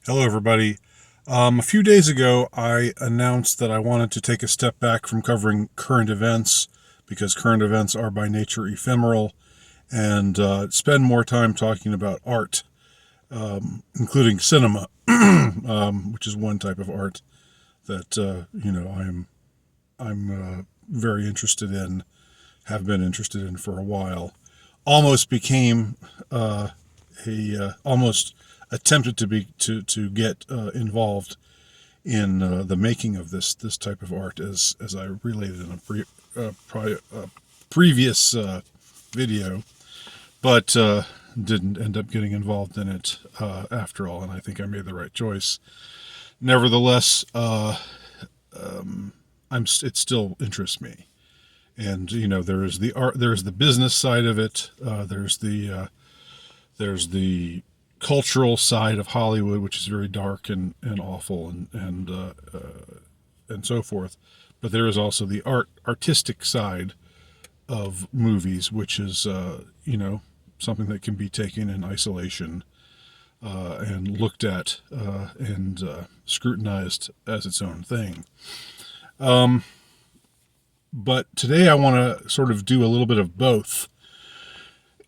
Hello, everybody. A few days ago, I announced that I wanted to take a step back from covering current events because current events are by nature ephemeral and spend more time talking about art, including cinema, which is one type of art that I'm very interested in, have been interested in for a while. Almost became almost attempted to get involved in the making of this type of art, as I related in a previous video, but didn't end up getting involved in it after all, and I think I made the right choice. Nevertheless, it still interests me, and there is the art, there's the business side of it, there's the cultural side of Hollywood, which is very dark and awful and so forth. But there is also the artistic side of movies, which is something that can be taken in isolation and looked at and scrutinized as its own thing. But today I want to sort of do a little bit of both.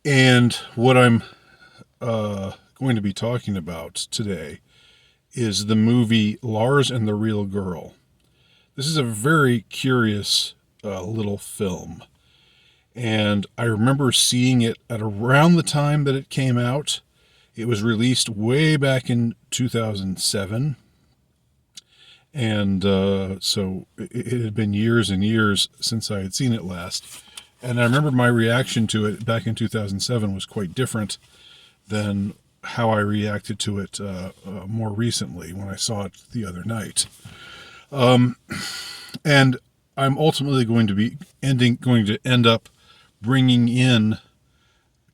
And what I'm going to be talking about today is the movie Lars and the Real Girl. This is a very curious little film, and I remember seeing it at around the time that it came out. It was released way back in 2007, and so it had been years and years since I had seen it last. And I remember my reaction to it back in 2007 was quite different than how I reacted to it more recently when I saw it the other night. And I'm ultimately going to end up bringing in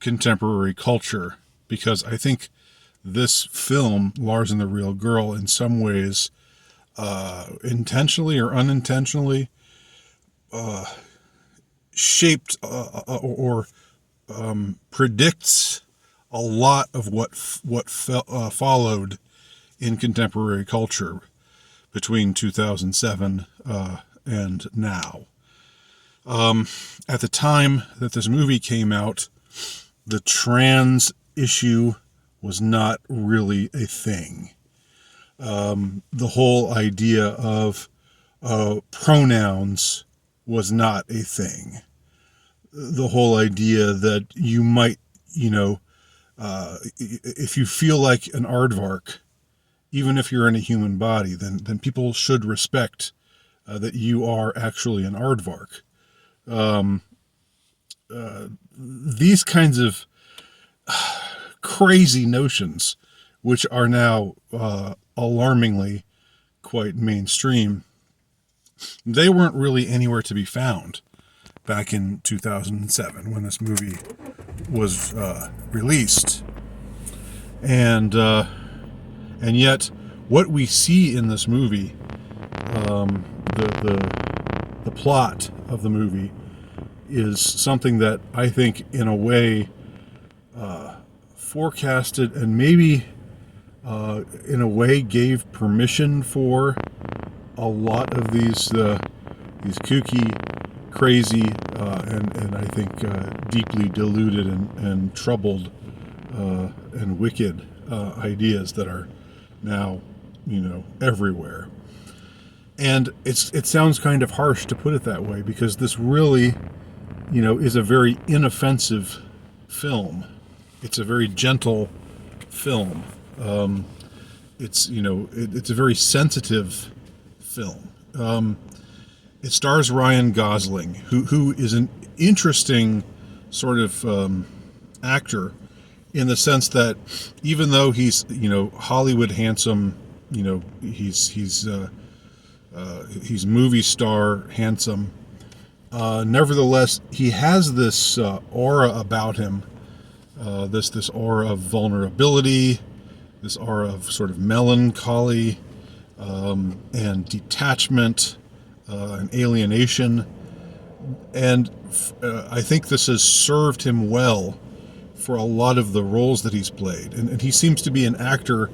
contemporary culture, because I think this film, Lars and the Real Girl, in some ways, intentionally or unintentionally, shaped or predicts a lot of what followed in contemporary culture between 2007 and now. At the time that this movie came out, the trans issue was not really a thing. The whole idea of pronouns was not a thing. The whole idea that you might, if you feel like an aardvark, even if you're in a human body, then people should respect that you are actually an aardvark. These kinds of crazy notions, which are now alarmingly quite mainstream, they weren't really anywhere to be found back in 2007 when this movie was released. And yet what we see in this movie, the plot of the movie, is something that I think in a way forecasted and maybe in a way gave permission for a lot of these kooky, crazy, and I think deeply deluded and troubled and wicked ideas that are now, everywhere. And it sounds kind of harsh to put it that way, because this really, is a very inoffensive film. It's a very gentle film. It's a very sensitive film. It stars Ryan Gosling, who is an interesting sort of actor, in the sense that even though he's Hollywood handsome, he's movie star handsome, nevertheless he has this aura about him, this aura of vulnerability, this aura of sort of melancholy and detachment and alienation. And I think this has served him well for a lot of the roles that he's played. And he seems to be an actor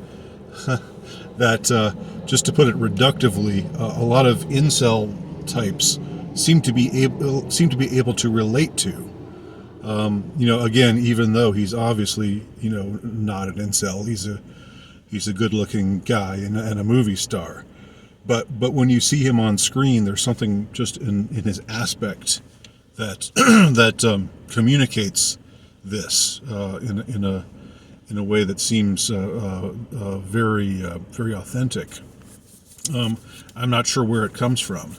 that, just to put it reductively, a lot of incel types seem to be able to relate to. Again, even though he's obviously, not an incel, he's a good-looking guy and a movie star. But when you see him on screen, there's something just in his aspect that that communicates this in a way that seems very authentic. I'm not sure where it comes from,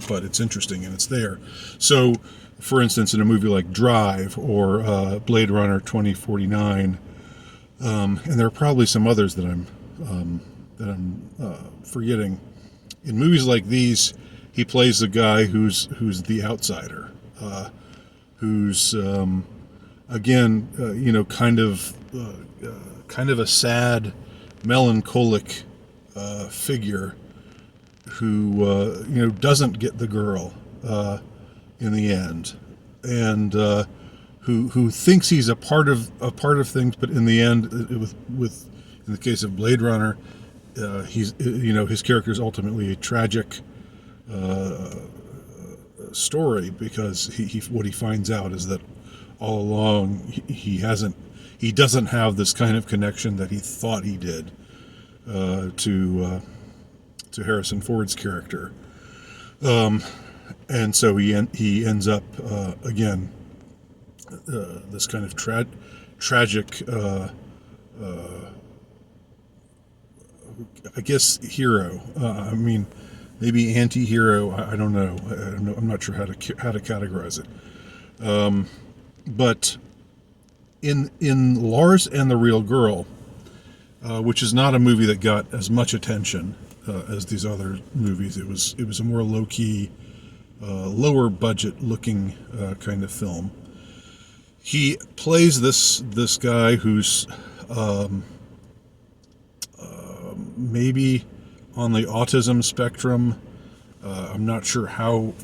but it's interesting and it's there. So, for instance, in a movie like Drive or Blade Runner 2049, and there are probably some others that I'm forgetting. In movies like these, he plays the guy who's the outsider, who's again, kind of a sad, melancholic figure who doesn't get the girl in the end, and who thinks he's a part of things, but in the end, with in the case of Blade Runner, he's his character is ultimately a tragic story, because he what he finds out is that all along he doesn't have this kind of connection that he thought he did to Harrison Ford's character, and so he ends up again this kind of tragic I guess hero. I mean, maybe anti-hero. I don't know. I'm not sure how to categorize it. But in Lars and the Real Girl, which is not a movie that got as much attention as these other movies, it was a more low-key, lower budget looking kind of film. He plays this guy who's maybe on the autism spectrum. I'm not sure how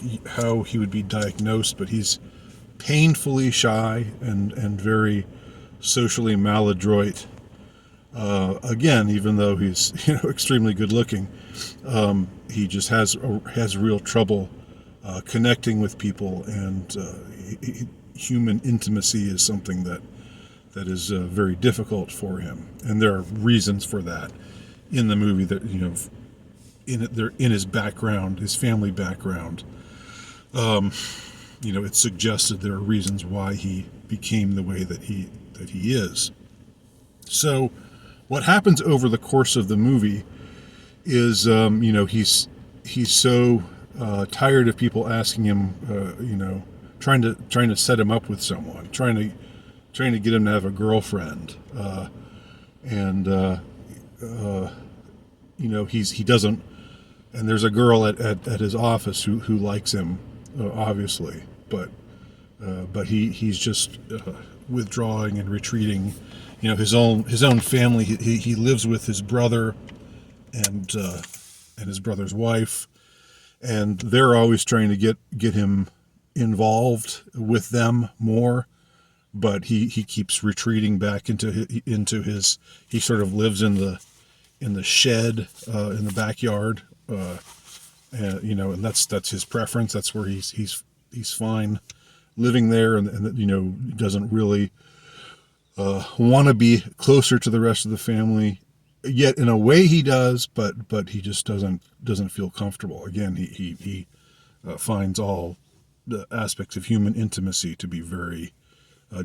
he would be diagnosed, but he's painfully shy and very socially maladroit. Again, even though he's extremely good looking, he just has real trouble connecting with people, and human intimacy is something that is very difficult for him. And there are reasons for that in the movie that they're in his background, his family background. It's suggested there are reasons why he became the way that he is. So, what happens over the course of the movie is, he's so tired of people asking him, trying to set him up with someone, trying to get him to have a girlfriend, he doesn't. And there's a girl at his office who likes him, obviously, but he's just withdrawing and retreating. His own family. He lives with his brother and his brother's wife, and they're always trying to get him involved with them more, but he keeps retreating back into his. He sort of lives in the shed in the backyard, and that's his preference. That's where he's fine living there, and doesn't really want to be closer to the rest of the family. Yet in a way he does, but he just doesn't feel comfortable. Again, he finds all the aspects of human intimacy to be very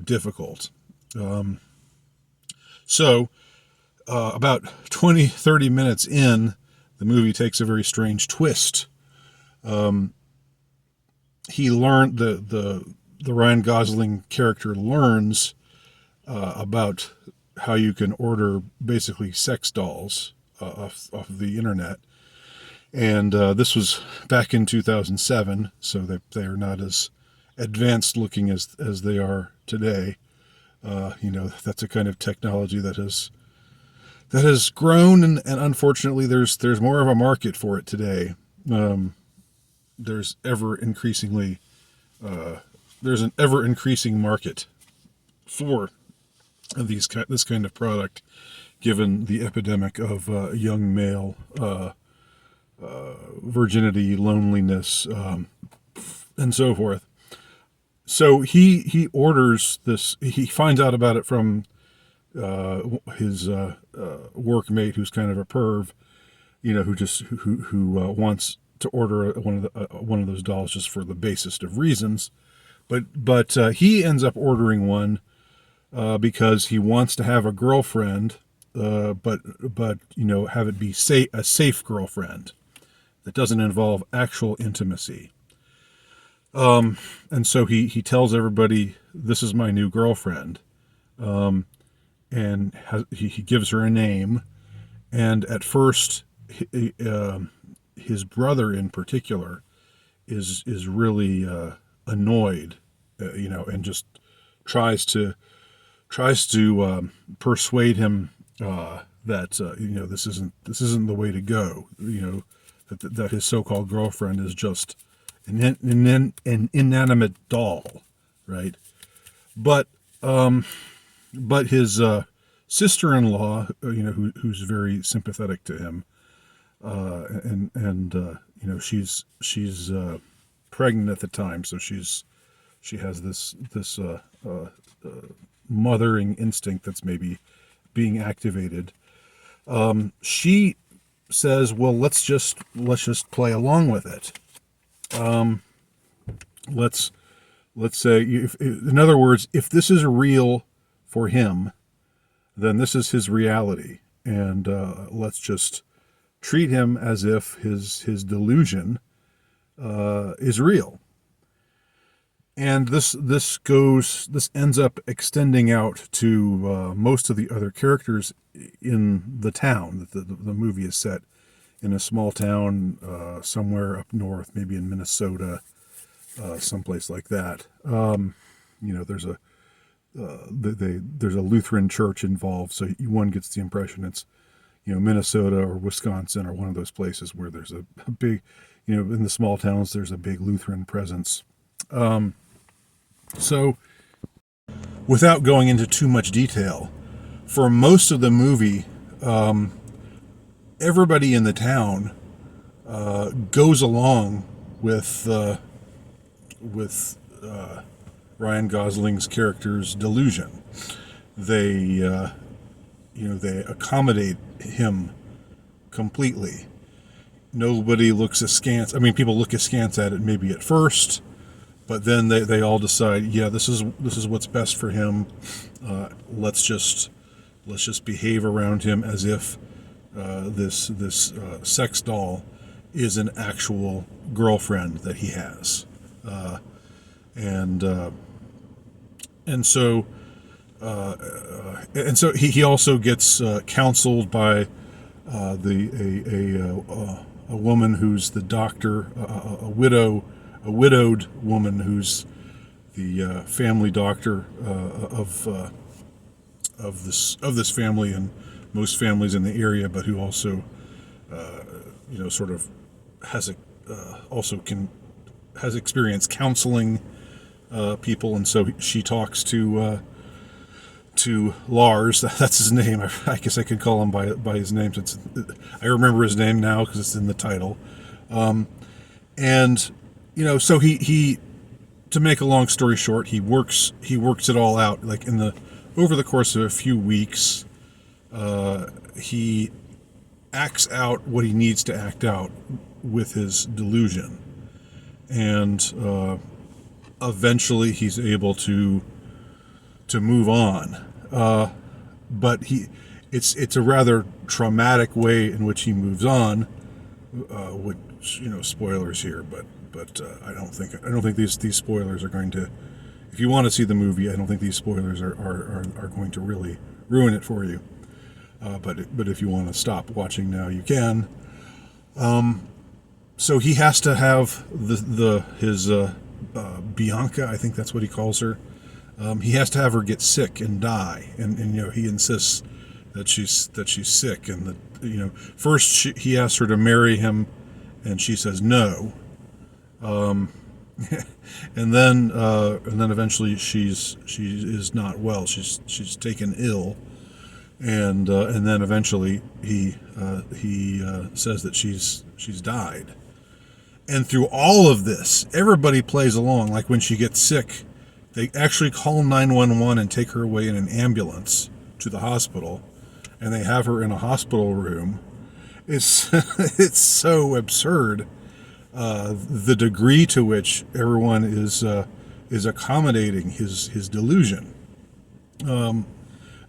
difficult. So about 20-30 minutes in, the movie takes a very strange twist. He learned the Ryan Gosling character learns about how you can order basically sex dolls off the internet, and this was back in 2007, so they are not as advanced looking as they are today. That's a kind of technology that has grown, and unfortunately there's more of a market for it today. There's an ever increasing market for this kind of product, given the epidemic of young male virginity, loneliness, and so forth. So he orders this. He finds out about it from his workmate, who's kind of a perv, who wants to order one of those dolls just for the basest of reasons. But he ends up ordering one because he wants to have a girlfriend, but have it be a safe girlfriend that doesn't involve actual intimacy. And so he tells everybody, "This is my new girlfriend," and he gives her a name. And at first, his brother in particular is really annoyed, and just tries to persuade him that this isn't the way to go. That his so-called girlfriend is just an inanimate doll, right? But his sister-in-law, who's very sympathetic to him, she's pregnant at the time, so she has this mothering instinct that's maybe being activated. She says, "Well, let's just play along with it. Let's say, in other words, if this is real for him, then this is his reality, and let's just treat him as if his delusion is real." And this ends up extending out to most of the other characters in the town. The movie is set in a small town somewhere up north, maybe in Minnesota, someplace like that. There's a Lutheran church involved, so one gets the impression it's Minnesota or Wisconsin or one of those places where there's a big, in the small towns there's a big Lutheran presence. So, without going into too much detail, for most of the movie, everybody in the town goes along with Ryan Gosling's character's delusion. They accommodate him completely. Nobody looks askance. I mean, people look askance at it maybe at first, but then they all decide, yeah, this is what's best for him. Let's just behave around him as if this sex doll is an actual girlfriend that he has, and so he also gets counseled by a woman who's the doctor, a widowed woman who's the family doctor of this family and most families in the area, but who also sort of has experience counseling people, and so she talks to Lars. That's his name. I guess I could call him by his name, since I remember his name now because it's in the title. So he, to make a long story short, he works it all out. Like over the course of a few weeks, he acts out what he needs to act out with his delusion, and eventually he's able to move on. But it's a rather traumatic way in which he moves on, which, spoilers here, but I don't think these spoilers are going to. If you want to see the movie, I don't think these spoilers are going to really ruin it for you. But if you want to stop watching now, you can. So he has to have his Bianca, I think that's what he calls her. He has to have her get sick and die, and he insists that she's sick, and that first he asks her to marry him, and she says no. And then eventually she is not well. She's taken ill, and then eventually he says that she's died. And through all of this, everybody plays along. Like when she gets sick, they actually call 911 and take her away in an ambulance to the hospital, and they have her in a hospital room. It's it's so absurd, the degree to which everyone is accommodating his delusion.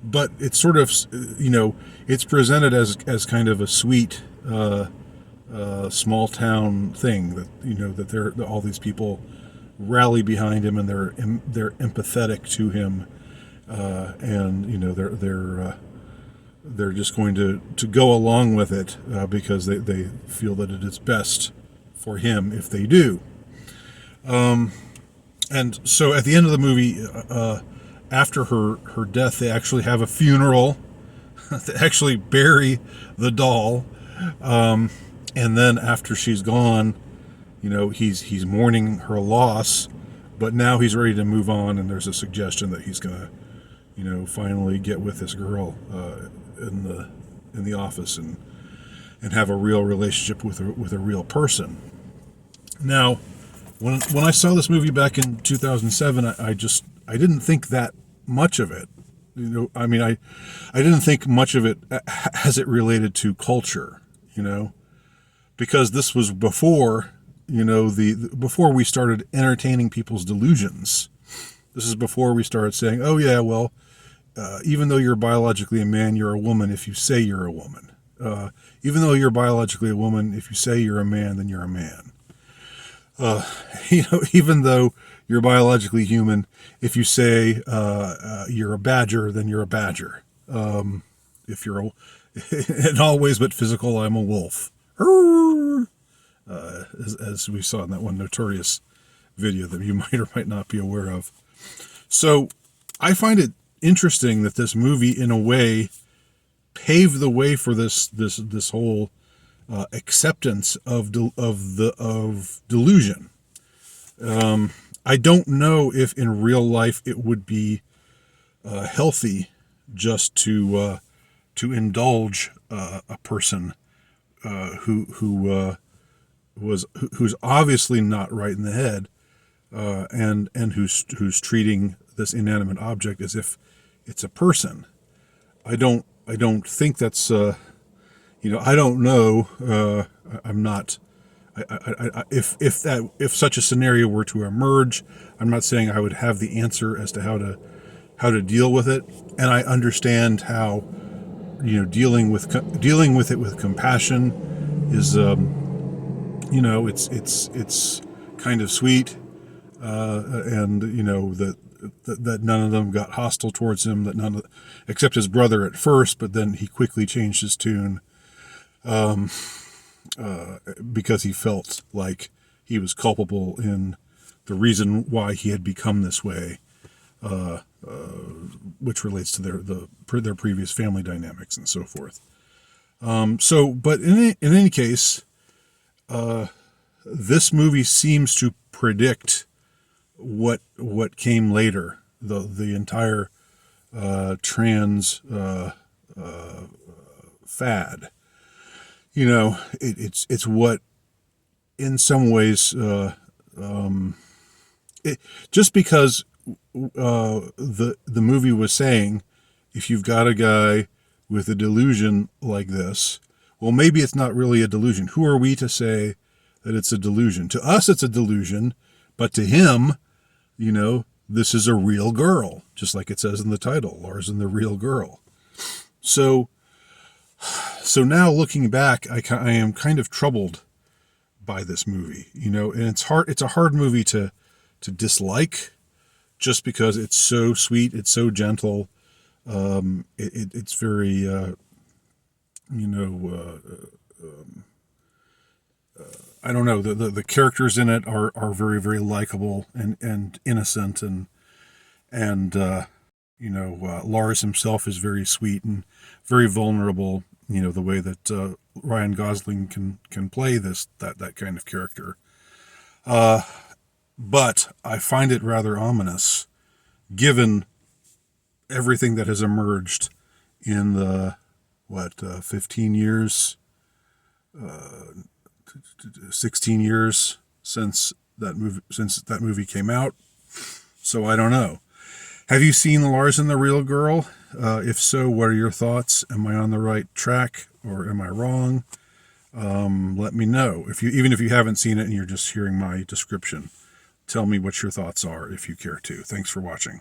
But it's sort of, it's presented as kind of a sweet small town thing, that that all these people rally behind him, and they're empathetic to him, and they're just going to go along with it, because they feel that it is best for him if they do. And so at the end of the movie, after her death, they actually have a funeral. They actually bury the doll, and then after she's gone, he's mourning her loss, but now he's ready to move on, and there's a suggestion that he's gonna, finally get with this girl in the office, and have a real relationship with a real person. Now, when I saw this movie back in 2007, I didn't think that much of it. I mean, I didn't think much of it as it related to culture, because this was before, before we started entertaining people's delusions. This is before we started saying, oh yeah, well, even though you're biologically a man, you're a woman if you say you're a woman. Even though you're biologically a woman, if you say you're a man, then you're a man. Even though you're biologically human, if you say you're a badger, then you're a badger. If you're in all ways but physical, I'm a wolf. As we saw in that one notorious video that you might or might not be aware of. So I find it interesting that this movie, in a way, paved the way for this whole acceptance of delusion. I don't know if in real life it would be healthy just to indulge a person who's obviously not right in the head, and who's treating this inanimate object as if it's a person. I don't think that's I don't know. I'm not. If such a scenario were to emerge, I'm not saying I would have the answer as to how to deal with it, and I understand how dealing with it with compassion is it's kind of sweet, and that none of them got hostile towards him, that except his brother at first, but then he quickly changed his tune, because he felt like he was culpable in the reason why he had become this way, which relates to their previous family dynamics and so forth. But in any case, this movie seems to predict what came later, the entire trans fad. It's what, in some ways, just because the movie was saying, if you've got a guy with a delusion like this, well, maybe it's not really a delusion. Who are we to say that it's a delusion? To us, it's a delusion, but to him, this is a real girl, just like it says in the title, Lars and the Real Girl. So now looking back, I am kind of troubled by this movie, and it's a hard movie to dislike, just because it's so sweet, it's so gentle, it's very, I don't know, the characters in it are very, very likable and innocent, and Lars himself is very sweet and very vulnerable, the way that Ryan Gosling can play that kind of character. But I find it rather ominous, given everything that has emerged in the 15 years, 16 years since that movie came out. So I don't know. Have you seen Lars and the Real Girl? If so, what are your thoughts? Am I on the right track or am I wrong? Let me know. Even if you haven't seen it and you're just hearing my description, tell me what your thoughts are if you care to. Thanks for watching.